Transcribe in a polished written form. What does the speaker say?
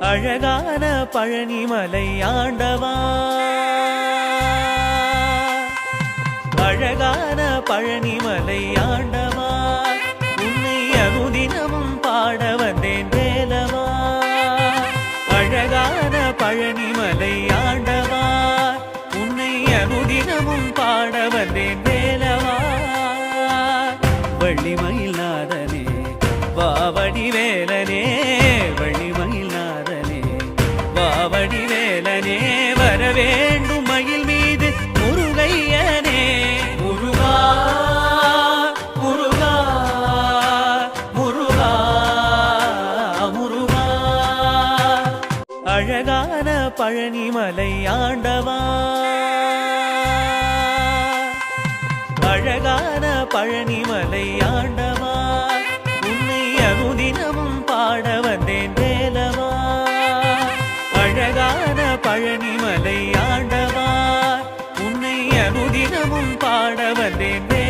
அழகான பழனிமலை ஆண்டவா, அழகான பழனிமலை ஆண்டவா, உன்னை அனுதினமும் பாட வந்தேன் வேலவா. அழகான பழனிமலை ஆண்டவா, உன்னை அனுதினமும் பாட வந்தேன் வேலவா. வள்ளிமயில் நாதனே வாவடி வேலனே, வள்ளிமயில் நாதனே வாவடி வேலனே, வரவேண்டும் மயில் மீது முருகையனே. முருகா முருகா முருகா முருகா. அழகான பழனிமலை ஆண்டவா, அழகான பழனிமலை ஆண்டவா, உன்னை அனுதினமும் பாட வந்தேன் வேலவா. அழகான பழனிமலை ஆண்டவா, உன்னை அனுதினமும் பாட வந்தேன்.